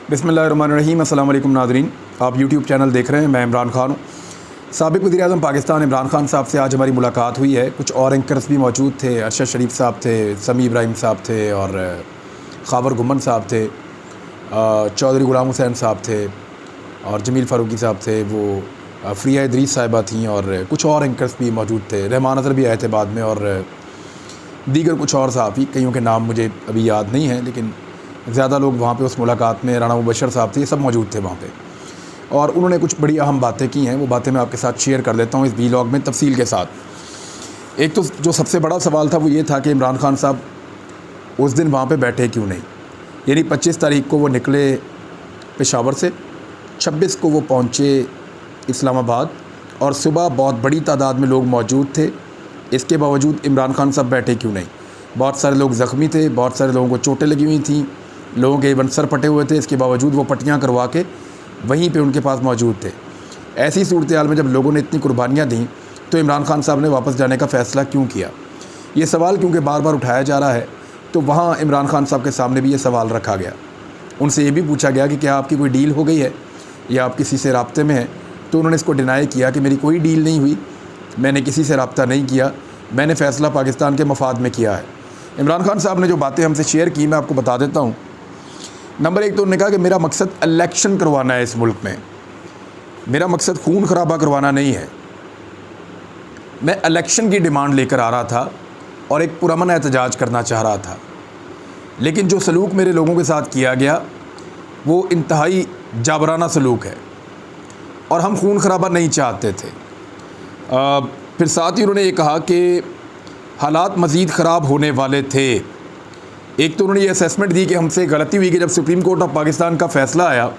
बिस्मिल्लाहिर्रहमानिर्रहीम। अस्सलाम वालेकुम नाज़रीन, आप यूट्यूब चैनल देख रहे हैं। मैं इमरान खान हूँ। साबिक़ वज़ीर-ए-आज़म पाकिस्तान इमरान खान साहब से आज हमारी मुलाकात हुई है। कुछ और एंकर्स भी मौजूद थे। अरशद शरीफ साहब थे, समी इब्राहिम साहब थे और ख़ावर गुम्मन साहब थे, चौधरी ग़ुलाम हुसैन साहब थे और जमील फ़ारूकी साहब थे। वो फ़रिया इदरीस साहिबा थीं और कुछ और एंकर्स भी मौजूद थे। रहमान अज़हर भी आए थे बाद में और दीगर कुछ और सहाफ़ी, कईयों के नाम मुझे अभी याद नहीं हैं, लेकिन ज़्यादा लोग वहाँ पे उस मुलाकात में, राना मुबशर साहब थे, ये सब मौजूद थे वहाँ पे और उन्होंने कुछ बड़ी अहम बातें की हैं। वो बातें मैं आपके साथ शेयर कर देता हूँ इस व्लॉग में तफसील के साथ। एक तो जो सबसे बड़ा सवाल था वो ये था कि इमरान खान साहब उस दिन वहाँ पे बैठे क्यों नहीं। यानी 25 तारीख को वो निकले पेशावर से, 26 को वो पहुँचे इस्लामाबाद और सुबह बहुत बड़ी तादाद में लोग मौजूद थे। इसके बावजूद इमरान खान साहब बैठे क्यों नहीं। बहुत सारे लोग ज़ख्मी थे, बहुत सारे लोगों को चोटें लगी हुई थीं, लोगों के इवन सर फटे हुए थे। इसके बावजूद वो पट्टियाँ करवा के वहीं पे उनके पास मौजूद थे। ऐसी सूरत हाल में जब लोगों ने इतनी कुर्बानियाँ दी तो इमरान खान साहब ने वापस जाने का फ़ैसला क्यों किया। ये सवाल क्योंकि बार बार उठाया जा रहा है, तो वहाँ इमरान खान साहब के सामने भी ये सवाल रखा गया। उनसे ये भी पूछा गया कि क्या आपकी कोई डील हो गई है या आप किसी से राब्ते में हैं। तो उन्होंने इसको डिनाई किया कि मेरी कोई डील नहीं हुई, मैंने किसी से रब्ता नहीं किया, मैंने फ़ैसला पाकिस्तान के मफाद में किया है। इमरान खान साहब ने जो बातें हमसे शेयर की मैं आपको बता देता हूँ। नंबर 1 तो उन्होंने कहा कि मेरा मकसद इलेक्शन करवाना है इस मुल्क में, मेरा मकसद खून खराबा करवाना नहीं है। मैं इलेक्शन की डिमांड लेकर आ रहा था और एक पुरअमन एहतजाज करना चाह रहा था, लेकिन जो सलूक मेरे लोगों के साथ किया गया वो इंतहाई जाबराना सलूक है और हम खून खराबा नहीं चाहते थे। फिर साथ ही उन्होंने ये कहा कि हालात मज़ीद ख़राब होने वाले थे। एक तो उन्होंने ये असेसमेंट दी कि हमसे गलती हुई कि जब सुप्रीम कोर्ट ऑफ पाकिस्तान का फ़ैसला आया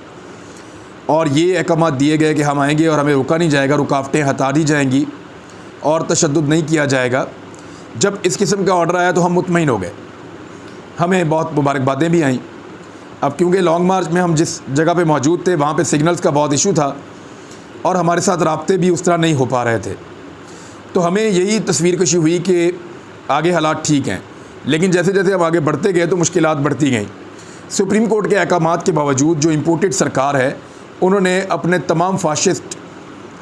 और ये अहकामात दिए गए कि हम आएंगे और हमें रुका नहीं जाएगा, रुकावटें हटा दी जाएंगी और तशद्दुद नहीं किया जाएगा। जब इस किस्म का ऑर्डर आया तो हम मुतमईन हो गए, हमें बहुत मुबारकबादें भी आईं। अब क्योंकि लॉन्ग मार्च में हम जिस जगह पे मौजूद थे वहाँ पे सिग्नल्स का बहुत इशू था और हमारे साथ राब्ते भी उस तरह नहीं हो पा रहे थे, तो हमें यही तस्वीर कशी हुई कि आगे हालात ठीक हैं। लेकिन जैसे जैसे हम आगे बढ़ते गए तो मुश्किलात बढ़ती गईं। सुप्रीम कोर्ट के अहकामात के बावजूद जो इम्पोर्टेड सरकार है उन्होंने अपने तमाम फाशिस्ट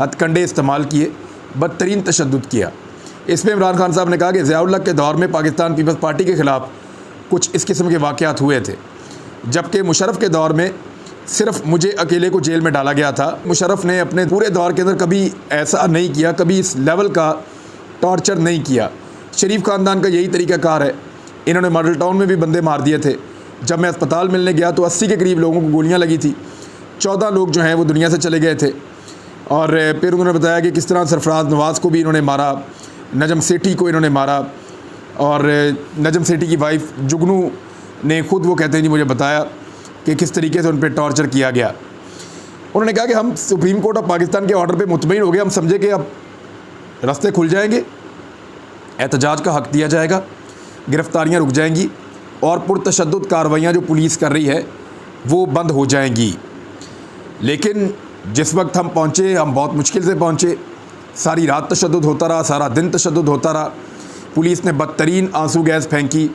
हथकंडे इस्तेमाल किए, बदतरीन तशद्दुद किया। इसमें इमरान खान साहब ने कहा कि ज़िया-उल-हक के दौर में पाकिस्तान पीपल्स पार्टी के ख़िलाफ़ कुछ इस किस्म के वाक़यात हुए थे, जबकि मुशर्रफ के दौर में सिर्फ मुझे अकेले को जेल में डाला गया था। मुशर्रफ ने अपने पूरे दौर के अंदर कभी ऐसा नहीं किया, कभी इस लेवल का टॉर्चर नहीं किया। शरीफ ख़ानदान का यही तरीक़ाकार है। इन्होंने मॉडल टाउन में भी बंदे मार दिए थे। जब मैं अस्पताल मिलने गया तो 80 के करीब लोगों को गोलियां लगी थी। 14 लोग जो हैं वो दुनिया से चले गए थे। और फिर उन्होंने बताया कि किस तरह सरफराज नवाज़ को भी इन्होंने मारा, नजम सेठी को इन्होंने मारा और नजम सेठी की वाइफ जुगनू ने खुद, वो कहते हैं जी, मुझे बताया कि किस तरीके से उन पर टॉर्चर किया गया। उन्होंने कहा कि हम सुप्रीम कोर्ट ऑफ पाकिस्तान के ऑर्डर पे मुतमईन हो गए, हम समझे कि अब रास्ते खुल जाएंगे, एहतजाज का हक़ दिया जाएगा, गिरफ़्तारियाँ रुक जाएंगी और पुरतशद्दुद कार्रवाइयाँ जो पुलिस कर रही है वो बंद हो जाएंगी। लेकिन जिस वक्त हम पहुँचे, हम बहुत मुश्किल से पहुँचे, सारी रात तशद्दुद होता रहा, सारा दिन तशद्दुद होता रहा। पुलिस ने बदतरीन आंसू गैस फेंकी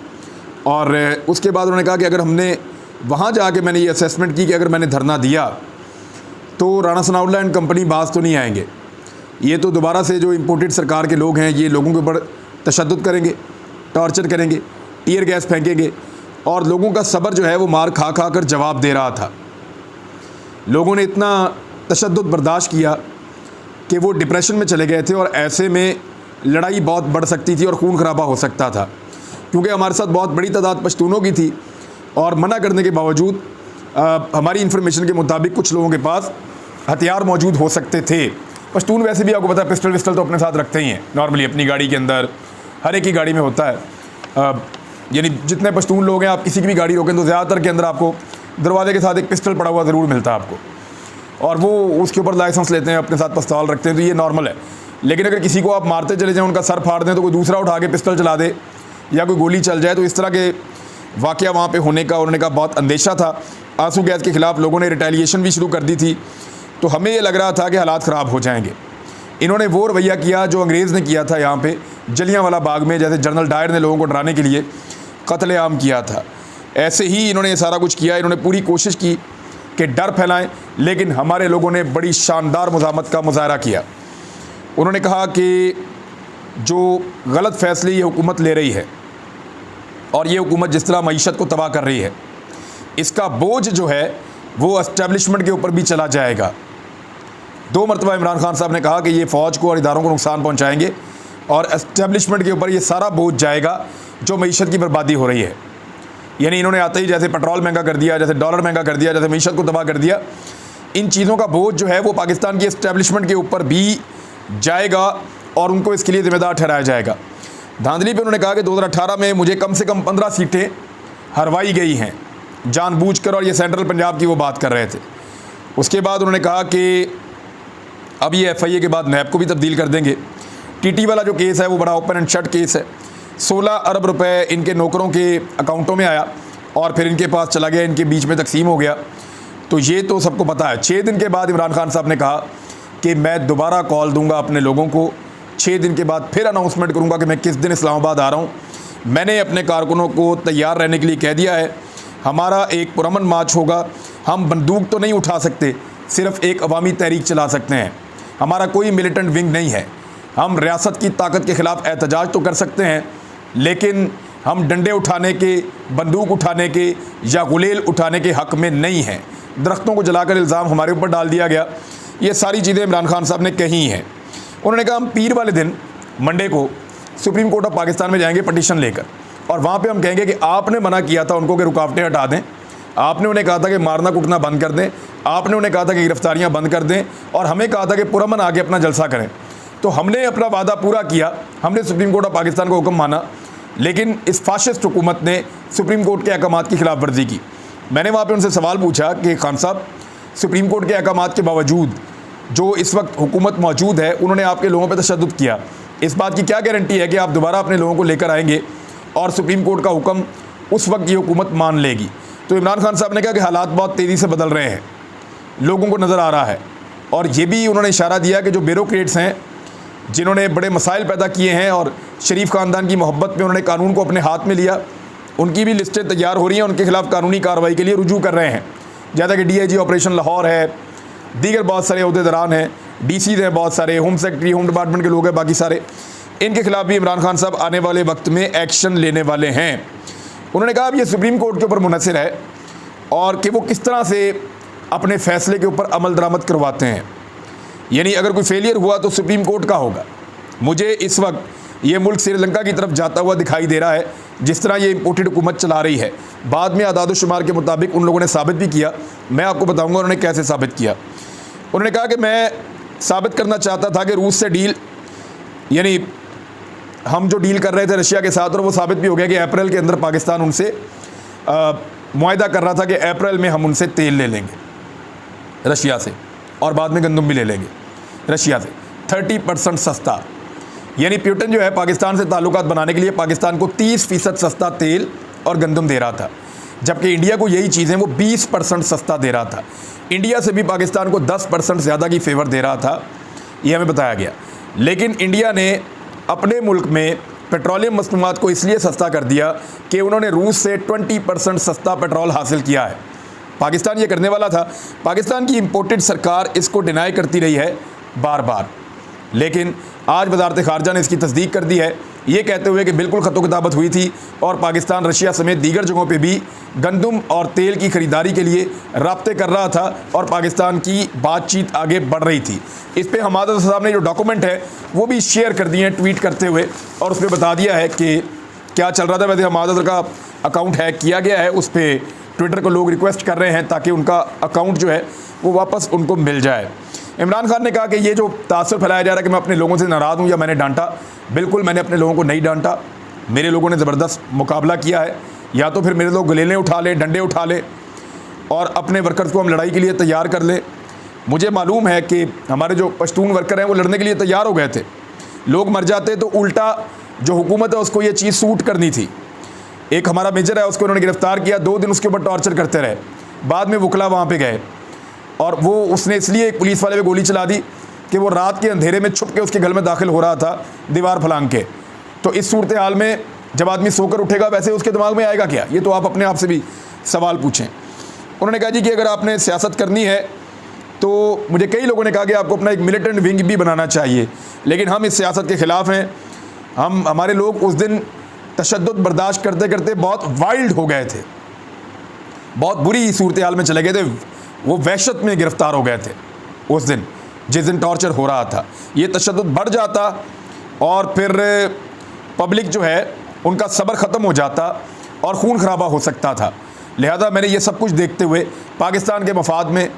और उसके बाद उन्होंने कहा कि अगर हमने वहाँ जाके, मैंने ये असेसमेंट की कि अगर मैंने धरना दिया तो राना सनाउल्लाह एंड कंपनी बाज तो नहीं आएंगे, ये तो दोबारा से जो इम्पोर्टेड सरकार के लोग हैं ये लोगों के ऊपर तशद्दुद करेंगे, टॉर्चर करेंगे, टीयर गैस फेंकेंगे। और लोगों का सब्र जो है वो मार खा खा कर जवाब दे रहा था। लोगों ने इतना तशद्दुद बर्दाश्त किया कि वो डिप्रेशन में चले गए थे और ऐसे में लड़ाई बहुत बढ़ सकती थी और खून खराबा हो सकता था, क्योंकि हमारे साथ बहुत बड़ी तादाद पश्तूनों की थी और मना करने के बावजूद हमारी इन्फॉर्मेशन के मुताबिक कुछ लोगों के पास हथियार मौजूद हो सकते थे। पश्तून वैसे भी आपको पता है पिस्टल विस्टल तो अपने साथ रखते ही हैं नॉर्मली, अपनी गाड़ी के अंदर, हर एक की गाड़ी में होता है। यानी जितने पश्तून लोग हैं, आप किसी की भी गाड़ी रोकें तो ज़्यादातर के अंदर आपको दरवाजे के साथ एक पिस्टल पड़ा हुआ ज़रूर मिलता है आपको, और वो उसके ऊपर लाइसेंस लेते हैं, अपने साथ पिस्तौल रखते हैं, तो ये नॉर्मल है। लेकिन अगर किसी को आप मारते चले जाएँ, उनका सर फाड़ दें, तो कोई दूसरा उठा के पिस्टल चला दे या कोई गोली चल जाए, तो इस तरह के वाक़या वहाँ पे होने का उन्होंने कहा बहुत अंदेशा था। आंसू गैस के ख़िलाफ़ लोगों ने रिटेलिएशन भी शुरू कर दी थी, तो हमें ये लग रहा था कि हालात ख़राब हो जाएंगे। इन्होंने वो रवैया किया जो अंग्रेज़ ने किया था यहाँ पे जलियांवाला बाग में, जैसे जनरल डायर ने लोगों को डराने के लिए कत्लेआम किया था। ऐसे ही इन्होंने ये सारा कुछ किया। इन्होंने पूरी कोशिश की कि डर फैलाएं, लेकिन हमारे लोगों ने बड़ी शानदार मुज़ाहमत का मुजाहरा किया। उन्होंने कहा कि जो गलत फैसले ये हुकूमत ले रही है और ये हुकूमत जिस तरह मईशत को तबाह कर रही है, इसका बोझ जो है वो एस्टेब्लिशमेंट के ऊपर भी चला जाएगा। 2 मरतबा इमरान खान साहब ने कहा कि ये फ़ौज को और इदारों को नुकसान पहुंचाएंगे और एस्टेब्लिशमेंट के ऊपर ये सारा बोझ जाएगा जो मईशत की बर्बादी हो रही है। यानी इन्होंने आते ही जैसे पेट्रोल महंगा कर दिया, जैसे डॉलर महंगा कर दिया, जैसे मईशत को तबाह कर दिया, इन चीज़ों का बोझ जो है वो पाकिस्तान की एस्टेब्लिशमेंट के ऊपर भी जाएगा और उनको इसके लिए ज़िम्मेदार ठहराया जाएगा। धांधली पे उन्होंने कहा कि 2018 में मुझे कम से कम 15 सीटें हरवाई गई हैं जानबूझकर, और ये सेंट्रल पंजाब की वो बात कर रहे थे। उसके बाद उन्होंने कहा कि अब ये FIA के बाद नैब को भी तब्दील कर देंगे। TT वाला जो केस है वो बड़ा ओपन एंड शट केस है। 16 अरब रुपए इनके नौकरों के अकाउंटों में आया और फिर इनके पास चला गया, इनके बीच में तकसीम हो गया। तो ये तो सबको पता है। 6 दिन के बाद इमरान खान साहब ने कहा कि मैं दोबारा कॉल दूंगा अपने लोगों को, 6 दिन के बाद फिर अनाउंसमेंट करूंगा कि मैं किस दिन इस्लामाबाद आ रहा हूँ। मैंने अपने कारकुनों को तैयार रहने के लिए कह दिया है। हमारा एक पुरअमन मार्च होगा। हम बंदूक तो नहीं उठा सकते, सिर्फ एक अवामी तहरीक चला सकते हैं। हमारा कोई मिलिटेंट विंग नहीं है। हम रियासत की ताकत के ख़िलाफ़ एहतजाज तो कर सकते हैं, लेकिन हम डंडे उठाने के, बंदूक उठाने के या गुलेल उठाने के हक़ में नहीं हैं। दरख्तों को जलाकर इल्ज़ाम हमारे ऊपर डाल दिया गया। ये सारी चीज़ें इमरान खान साहब ने कही हैं। उन्होंने कहा हम पीर वाले दिन मंडे को सुप्रीम कोर्ट ऑफ पाकिस्तान में जाएंगे पटिशन लेकर, और वहाँ पे हम कहेंगे कि आपने मना किया था उनको कि रुकावटें हटा दें, आपने उन्हें कहा था कि मारना कुटना बंद कर दें, आपने उन्हें कहा था कि गिरफ्तारियाँ बंद कर दें, और हमें कहा था कि पुरअमन आके अपना जलसा करें। तो हमने अपना वादा पूरा किया, हमने सुप्रीम कोर्ट ऑफ पाकिस्तान का हुक्म माना, लेकिन इस फाशिस्ट हुकूमत ने सुप्रीम कोर्ट के अहकामात की खिलाफ वर्जी की। मैंने वहाँ पर उनसे सवाल पूछा कि खान साहब, सुप्रीम कोर्ट के अहकामात के बावजूद जो इस वक्त हुकूमत मौजूद है उन्होंने आपके लोगों पर तशद्दुद किया, इस बात की क्या गारंटी है कि आप दोबारा अपने लोगों को लेकर आएंगे और सुप्रीम कोर्ट का हुक्म उस वक्त ये हुकूमत मान लेगी? तो इमरान खान साहब ने कहा कि हालात बहुत तेज़ी से बदल रहे हैं, लोगों को नज़र आ रहा है। और ये भी उन्होंने इशारा दिया कि जो ब्यूरोक्रेट्स हैं जिन्होंने बड़े मसाइल पैदा किए हैं और शरीफ ख़ानदान की मोहब्बत में उन्होंने कानून को अपने हाथ में लिया, उनकी भी लिस्टें तैयार हो रही हैं, उनके खिलाफ़ कानूनी कार्रवाई के लिए रुजू कर रहे हैं। जैसा कि DIG ऑपरेशन लाहौर है, दीगर बहुत सारे अहदेदारान हैं, DCs हैं, बहुत सारे होम सेक्रेटरी, होम डिपार्टमेंट के लोग हैं, बाकी सारे, इनके खिलाफ भी इमरान खान साहब आने वाले वक्त में एक्शन लेने वाले हैं। उन्होंने कहा अब ये सुप्रीम कोर्ट के ऊपर मुनहसर है और कि वो किस तरह से अपने फ़ैसले के ऊपर अमल दरामद करवाते हैं। यानी अगर कोई फेलियर हुआ तो सुप्रीम कोर्ट का होगा। मुझे इस वक्त ये मुल्क श्रीलंका की तरफ जाता हुआ दिखाई दे रहा है, जिस तरह ये इम्पोर्टेड हुकूमत चला रही है। बाद में आदाद शुमार के मुताबिक उन लोगों ने साबित भी किया, मैं आपको बताऊँगा उन्होंने कैसे साबित किया। उन्होंने कहा कि मैं साबित करना चाहता था कि रूस से डील, यानी हम जो डील कर रहे थे रशिया के साथ, और वो साबित भी हो गया कि अप्रैल के अंदर पाकिस्तान उनसे मुआहदा कर रहा था कि अप्रैल में हम उनसे तेल ले लेंगे रशिया से, और बाद में गंदम भी ले लेंगे रशिया से 30% सस्ता। यानी पुतिन जो है पाकिस्तान से ताल्लुकात बनाने के लिए पाकिस्तान को 30% सस्ता तेल और गंदम दे रहा था, जबकि इंडिया को यही चीज़ें वो 20% सस्ता दे रहा था। इंडिया से भी पाकिस्तान को 10% ज़्यादा की फेवर दे रहा था, ये हमें बताया गया। लेकिन इंडिया ने अपने मुल्क में पेट्रोलियम मसनूआत को इसलिए सस्ता कर दिया कि उन्होंने रूस से 20% सस्ता पेट्रोल हासिल किया है। पाकिस्तान ये करने वाला था, पाकिस्तान की इम्पोर्टेड सरकार इसको डिनाई करती रही है बार बार, लेकिन आज वज़ारत ख़ारजा ने इसकी तस्दीक कर दी है, ये कहते हुए कि बिल्कुल ख़तो किताबत हुई थी और पाकिस्तान रशिया समेत दीगर जगहों पे भी गंदम और तेल की ख़रीदारी के लिए राब्ते कर रहा था और पाकिस्तान की बातचीत आगे बढ़ रही थी। इस पर हमाद साहब ने जो डॉक्यूमेंट है वो भी शेयर कर दिए हैं ट्वीट करते हुए, और उसमें बता दिया है कि क्या चल रहा था। वैसे हमाद का अकाउंट हैक किया गया है, उस पर ट्विटर को लोग रिक्वेस्ट कर रहे हैं ताकि उनका अकाउंट जो है वो वापस उनको मिल जाए। इमरान खान ने कहा कि ये जो तासुर फैलाया जा रहा है कि मैं अपने लोगों से नाराज़ हूँ या मैंने डांटा, बिल्कुल मैंने अपने लोगों को नहीं डांटा। मेरे लोगों ने ज़बरदस्त मुकाबला किया है, या तो फिर मेरे लोग गलेलें उठा लें, डंडे उठा लें और अपने वर्कर्स को हम लड़ाई के लिए तैयार कर लें। मुझे मालूम है कि हमारे जो पश्तून वर्कर हैं वो लड़ने के लिए तैयार हो गए थे, लोग मर जाते तो उल्टा जो हुकूमत है उसको ये चीज़ सूट करनी थी। एक हमारा मेजर है, उसको उन्होंने गिरफ़्तार किया, 2 दिन उसके ऊपर टॉर्चर करते रहे, बाद में वकला वहाँ पे गए और वो उसने इसलिए एक पुलिस वाले पे गोली चला दी कि वो रात के अंधेरे में छुप के उसके घर में दाखिल हो रहा था दीवार फलांग के। तो इस सूरत हाल में जब आदमी सोकर उठेगा वैसे उसके दिमाग में आएगा क्या? ये तो आप अपने आप से भी सवाल पूछें। उन्होंने कहा जी कि अगर आपने सियासत करनी है तो मुझे कई लोगों ने कहा कि आपको अपना एक मिलिटेंट विंग भी बनाना चाहिए, लेकिन हम इस सियासत के ख़िलाफ़ हैं। हमारे लोग उस दिन तशद्दुद बर्दाश्त करते करते बहुत वाइल्ड हो गए थे, बहुत बुरी सूरत हाल में चले गए थे, वो वहशत में गिरफ़्तार हो गए थे उस दिन, जिस दिन टॉर्चर हो रहा था। ये तशद्दुद बढ़ जाता और फिर पब्लिक जो है उनका सब्र ख़त्म हो जाता और खून खराबा हो सकता था। लिहाजा मैंने ये सब कुछ देखते हुए पाकिस्तान के मफाद में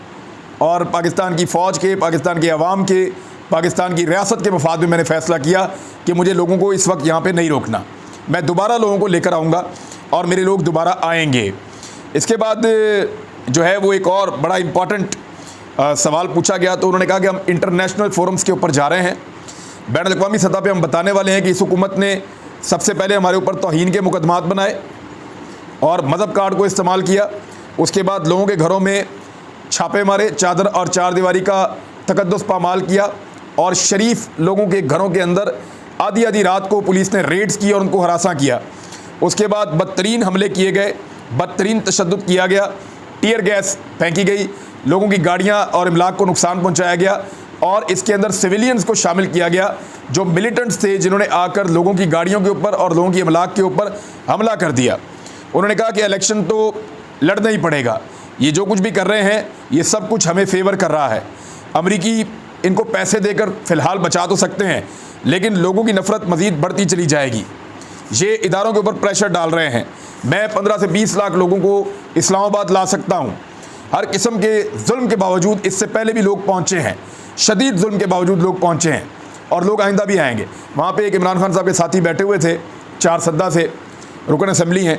और पाकिस्तान की फ़ौज के, पाकिस्तान की आवाम के, पाकिस्तान की रियासत के मफाद में मैंने फ़ैसला किया कि मुझे लोगों को इस वक्त यहाँ पे नहीं रोकना। मैं दोबारा लोगों को लेकर आऊँगा और मेरे लोग दोबारा आएंगे। इसके बाद जो है वो एक और बड़ा इम्पॉर्टेंट सवाल पूछा गया, तो उन्होंने कहा कि हम इंटरनेशनल फोरम्स के ऊपर जा रहे हैं, बैन अल-अक़वामी सतह पे हम बताने वाले हैं कि इस हुकूमत ने सबसे पहले हमारे ऊपर तौहीन के मुकदमात बनाए और मज़हब कार्ड को इस्तेमाल किया। उसके बाद लोगों के घरों में छापे मारे, चादर और चार दीवारी का तकद्दुस पामाल किया और शरीफ लोगों के घरों के अंदर आधी आधी रात को पुलिस ने रेड्स की और उनको हरासा किया। उसके बाद बदतरीन हमले किए गए, बदतरीन तशद्दुद किया गया, टीयर गैस फेंकी गई, लोगों की गाड़ियाँ और इमलाक को नुकसान पहुँचाया गया और इसके अंदर सिविलियंस को शामिल किया गया जो मिलिटेंट्स थे, जिन्होंने आकर लोगों की गाड़ियों के ऊपर और लोगों की इमलाक के ऊपर हमला कर दिया। उन्होंने कहा कि इलेक्शन तो लड़ना ही पड़ेगा, ये जो कुछ भी कर रहे हैं ये सब कुछ हमें फेवर कर रहा है। अमरीकी इनको पैसे देकर फ़िलहाल बचा तो सकते हैं, लेकिन लोगों की नफ़रत मज़ीद बढ़ती चली जाएगी। ये इदारों के ऊपर प्रेशर डाल रहे हैं। मैं 15 से 20 लाख लोगों को इस्लामाबाद ला सकता हूँ। हर किस्म के जुल्म के बावजूद इससे पहले भी लोग पहुँचे हैं, शदीद जुल्म के बावजूद लोग पहुँचे हैं और लोग आइंदा भी आएंगे। वहाँ पे एक इमरान खान साहब के साथी बैठे हुए थे, 4 सद्दा से रुकन असम्बली हैं,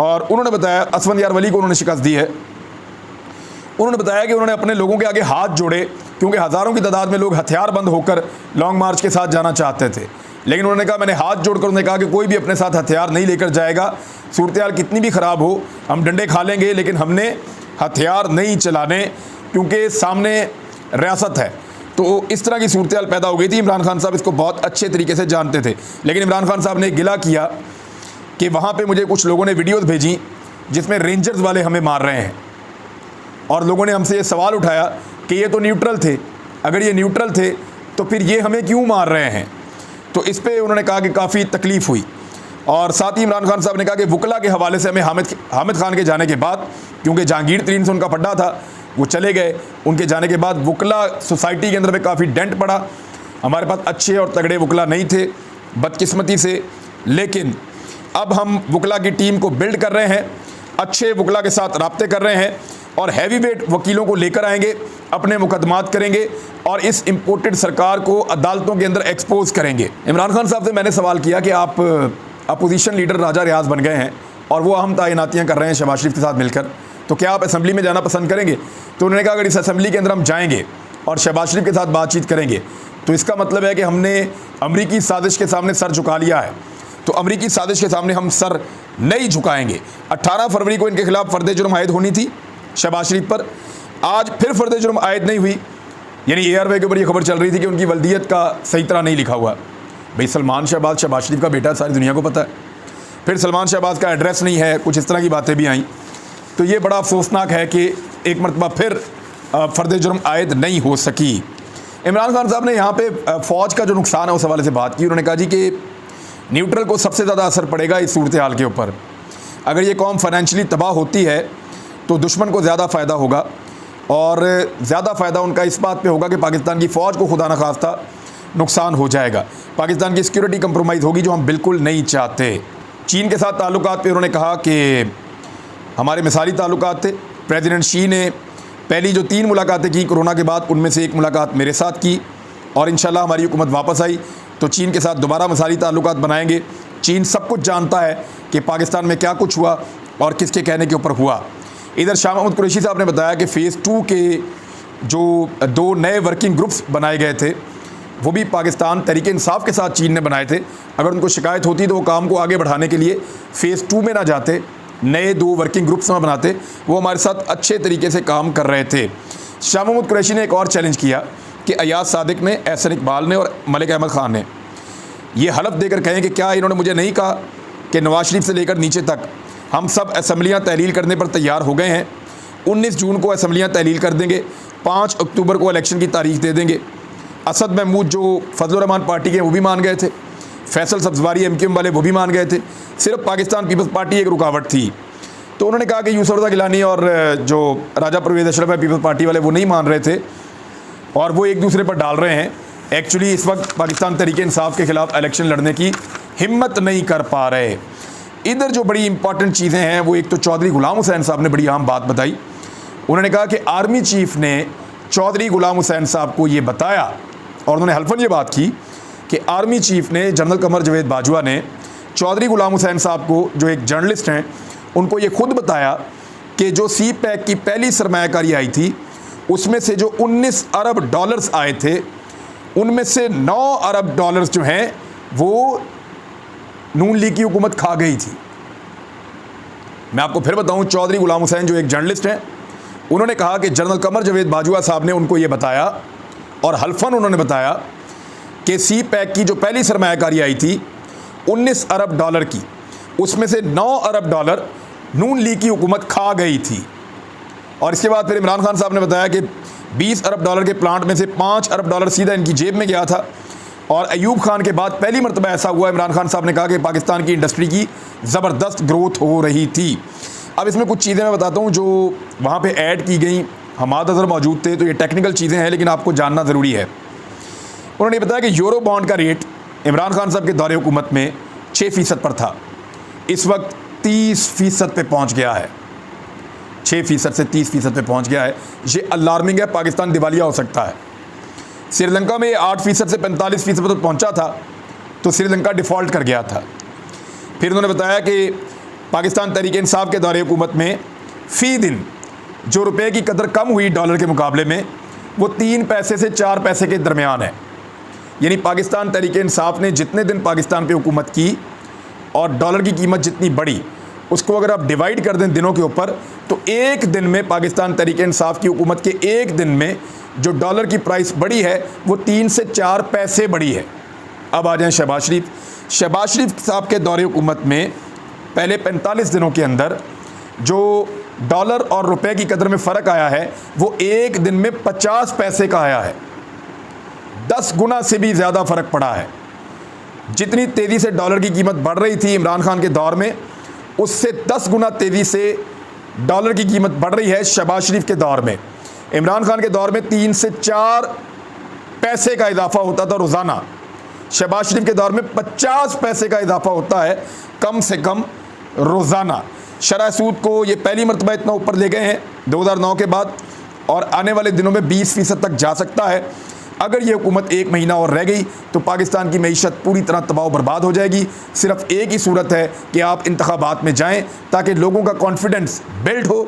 और उन्होंने बताया, असफंदियार वली को उन्होंने शिकस्त दी है। उन्होंने बताया कि उन्होंने अपने लोगों के आगे हाथ जोड़े क्योंकि हज़ारों की तादाद में लोग हथियार बंद होकर लॉन्ग मार्च के साथ जाना चाहते थे, लेकिन उन्होंने कहा, मैंने हाथ जोड़कर उन्होंने कहा कि कोई भी अपने साथ हथियार नहीं लेकर जाएगा, सूरत हाल कितनी भी ख़राब हो, हम डंडे खा लेंगे लेकिन हमने हथियार नहीं चलाने क्योंकि सामने रियासत है। तो इस तरह की सूरत हाल पैदा हो गई थी। इमरान खान साहब इसको बहुत अच्छे तरीके से जानते थे, लेकिन इमरान खान साहब ने गिला किया कि वहाँ पे मुझे कुछ लोगों ने वीडियोस भेजी जिसमें रेंजर्स वाले हमें मार रहे हैं और लोगों ने हमसे ये सवाल उठाया कि ये तो न्यूट्रल थे, अगर ये न्यूट्रल थे तो फिर ये हमें क्यों मार रहे हैं। तो इस पे उन्होंने कहा कि काफ़ी तकलीफ़ हुई। और साथ ही इमरान खान साहब ने कहा कि वकला के हवाले से हमें हामिद खान के जाने के बाद, क्योंकि जहांगीर तरीन से उनका पड्डा था, वो चले गए, उनके जाने के बाद वकला सोसाइटी के अंदर में काफ़ी डेंट पड़ा। हमारे पास अच्छे और तगड़े वकला नहीं थे बदकिस्मती से, लेकिन अब हम वकला की टीम को बिल्ड कर रहे हैं, अच्छे वकला के साथ राब्ते कर रहे हैं और हैवी वेट वकीलों को लेकर आएंगे, अपने मुकदमात करेंगे और इस इम्पोर्टेड सरकार को अदालतों के अंदर एक्सपोज करेंगे। इमरान खान साहब से मैंने सवाल किया कि आप अपोजिशन लीडर राजा रियाज बन गए हैं और वो अहम तैनातियाँ कर रहे हैं शहबाज शरीफ के साथ मिलकर, तो क्या आप असम्बली में जाना पसंद करेंगे। तो उन्होंने कहा, अगर इस असम्बली के अंदर हम जाएंगे और शहबाज शरीफ के साथ बातचीत करेंगे तो इसका मतलब है कि हमने अमरीकी साजिश के सामने सर झुका लिया है। तो अमरीकी साजिश के सामने हम सर नहीं झुकाएंगे। 18 फरवरी को इनके खिलाफ फ़र्द जुर्म आयद होनी थी शहबाज शरीफ पर, आज फिर फ़र्द जुर्म आयद नहीं हुई, यानी एयरवे के ऊपर ये खबर चल रही थी कि उनकी वल्दियत का सही तरह नहीं लिखा हुआ। भाई सलमान शहबाज शहबाज शरीफ का बेटा, सारी दुनिया को पता है। फिर सलमान शहबाज का एड्रेस नहीं है, कुछ इस तरह की बातें भी आईं। तो ये बड़ा अफसोसनाक है कि एक मरतबा फिर फ़र्द जुर्म आयद नहीं हो सकी। इमरान खान साहब ने यहाँ पे फ़ौज का जो नुकसान है उस हवाले से बात की। उन्होंने कहा जी कि न्यूट्रल को सबसे ज़्यादा असर पड़ेगा इस सूरत हाल के ऊपर। अगर ये कौम फाइनेंशियली तबाह होती है तो दुश्मन को ज़्यादा फ़ायदा होगा और ज़्यादा फ़ायदा उनका इस बात पे होगा कि पाकिस्तान की फ़ौज को खुदा न खास्ता नुकसान हो जाएगा, पाकिस्तान की सिक्योरिटी कंप्रोमाइज़ होगी, जो हम बिल्कुल नहीं चाहते। चीन के साथ ताल्लुकात पे उन्होंने कहा कि हमारे मिसाली ताल्लुकात थे। प्रेसिडेंट शी ने पहली जो 3 मुलाकातें की कोरोना के बाद, उनमें से एक मुलाकात मेरे साथ की और इंशाल्लाह हमारी हुकूमत वापस आई तो चीन के साथ दोबारा मिसाली ताल्लुकात बनाएंगे। चीन सब कुछ जानता है कि पाकिस्तान में क्या कुछ हुआ और किसके कहने के ऊपर हुआ। इधर शाह महमूद कुरैशी साहब ने बताया कि फ़ेज़ 2 के जो 2 नए वर्किंग ग्रुप्स बनाए गए थे वो भी पाकिस्तान तहरीक इंसाफ के साथ चीन ने बनाए थे। अगर उनको शिकायत होती तो वो काम को आगे बढ़ाने के लिए फ़ेज़ 2 में ना जाते, नए 2 वर्किंग ग्रुप्स में बनाते, वो हमारे साथ अच्छे तरीके से काम कर रहे थे। शाह महमूद कुरैशी ने एक और चैलेंज किया कि अयाज सादिक ने, एहसन इकबाल ने और मलिक अहमद ख़ान ने ये हलफ देकर कहें कि क्या इन्होंने मुझे नहीं कहा कि नवाज शरीफ से लेकर नीचे तक हम सब असम्बलियाँ तहलील करने पर तैयार हो गए हैं 19 जून को असम्बलियाँ तहलील कर देंगे, 5 अक्टूबर को इलेक्शन की तारीख दे देंगे। असद महमूद जो फजलुर रहमान पार्टी के वो भी मान गए थे, फैसल सब्जवारी MQM वाले वो भी मान गए थे, सिर्फ पाकिस्तान पीपल्स पार्टी एक रुकावट थी। तो उन्होंने कहा कि यूसुफ रज़ा गिलानी और जो राजा परवेज़ अशरफ है पीपल्स पार्टी वाले वो नहीं मान रहे थे और वो एक दूसरे पर डाल रहे हैं। एक्चुअली इस वक्त पाकिस्तान तहरीक इंसाफ के ख़िलाफ़ इलेक्शन लड़ने की हिम्मत नहीं कर पा रहे। इधर जो बड़ी इंपॉर्टेंट चीज़ें हैं वो एक तो चौधरी गुलाम हुसैन साहब ने बड़ी अहम बात बताई। उन्होंने कहा कि आर्मी चीफ़ ने चौधरी गुलाम हुसैन साहब को ये बताया और उन्होंने हल्फन ये बात की कि आर्मी चीफ़ ने जनरल कमर जवेद बाजवा ने चौधरी गुलाम हुसैन साहब को, जो एक जर्नलिस्ट हैं, उनको ये खुद बताया कि जो CPEC की पहली सरमायाकारी आई थी उसमें से जो 19 अरब डॉलर्स आए थे उनमें से 9 अरब डॉलर्स जो हैं वो नून लीग की हुकूमत खा गई थी। मैं आपको फिर बताऊं, चौधरी गुलाम हुसैन जो एक जर्नलिस्ट हैं, उन्होंने कहा कि जनरल कमर जवेद बाजवा साहब ने उनको ये बताया और हल्फन उन्होंने बताया कि CPEC की जो पहली सरमायाकारी आई थी 19 अरब डॉलर की, उसमें से 9 अरब डॉलर नून लीग की हुकूमत खा गई थी। और इसके बाद फिर इमरान खान साहब ने बताया कि 20 अरब डॉलर के प्लांट में से 5 अरब डॉलर सीधा इनकी जेब में गया था। और अयूब खान के बाद पहली मरतबा ऐसा हुआ, इमरान खान साहब ने कहा कि पाकिस्तान की इंडस्ट्री की ज़बरदस्त ग्रोथ हो रही थी। अब इसमें कुछ चीज़ें मैं बताता हूँ जो वहाँ पे ऐड की गई। हमाद अज़हर मौजूद थे, तो ये टेक्निकल चीज़ें हैं लेकिन आपको जानना ज़रूरी है। उन्होंने बताया कि यूरो बॉन्ड का रेट इमरान खान साहब के दौरे हुकूमत में 6% पर था, इस वक्त 30% पे पहुँच गया है। 6% से 30% पे पहुँच गया है। ये अलार्मिंग है, पाकिस्तान दिवालिया हो सकता है। श्रीलंका में 8% से 45% पर पहुँचा था तो श्रीलंका डिफ़ॉल्ट कर गया था। फिर उन्होंने बताया कि पाकिस्तान तहरीक इंसाफ के दौरे हुकूमत में फ़ी दिन जो रुपए की कदर कम हुई डॉलर के मुकाबले में वो 3 पैसे से 4 पैसे के दरमियान है। यानी पाकिस्तान तहरीक इंसाफ ने जितने दिन पाकिस्तान पे हुकूमत की और डॉलर की कीमत जितनी बढ़ी, उसको अगर आप डिवाइड कर दें दिनों के ऊपर, तो एक दिन में पाकिस्तान तहरीक इंसाफ की हुकूमत के एक दिन में जो डॉलर की प्राइस बढ़ी है वो 3 से 4 पैसे बढ़ी है। अब आ जाएँ शहबाज शरीफ। शहबाज शरीफ साहब के दौरे हुकूमत में पहले 45 दिनों के अंदर जो डॉलर और रुपए की कदर में फ़र्क आया है वो एक दिन में 50 पैसे का आया है। 10 गुना से भी ज़्यादा फ़र्क पड़ा है। जितनी तेज़ी से डॉलर की कीमत बढ़ रही थी इमरान खान के दौर में, उससे 10 गुना तेज़ी से डॉलर की कीमत बढ़ रही है शहबाज शरीफ के दौर में। इमरान खान के दौर में 3 से 4 पैसे का इजाफा होता था रोज़ाना। शहबाज शरीफ के दौर में 50 पैसे का इजाफा होता है कम से कम रोज़ाना। शरह सूद को ये पहली मरतबा इतना ऊपर ले गए हैं 2009 के बाद और आने वाले दिनों में 20% तक जा सकता है। अगर ये हुकूमत 1 महीना और रह गई तो पाकिस्तान की मईशत पूरी तरह तबाह बर्बाद हो जाएगी। सिर्फ एक ही सूरत है कि आप इंतखाबात में जाएं ताकि लोगों का कॉन्फिडेंस बिल्ड हो,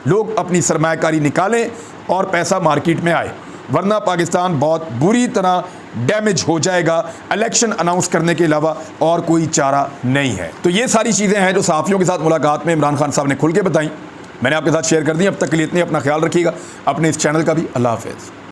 लोग अपनी सरमायाकारी निकालें और पैसा मार्केट में आए, वरना पाकिस्तान बहुत बुरी तरह डैमेज हो जाएगा। इलेक्शन अनाउंस करने के अलावा और कोई चारा नहीं है। तो ये सारी चीज़ें हैं जो सहाफ़ियों के साथ मुलाकात में इमरान खान साहब ने खुल के बताई, मैंने आपके साथ शेयर कर दी। अब तक के लिए इतनी, अपना ख्याल रखिएगा, अपने इस चैनल का भी। अल्लाह हाफ़िज़।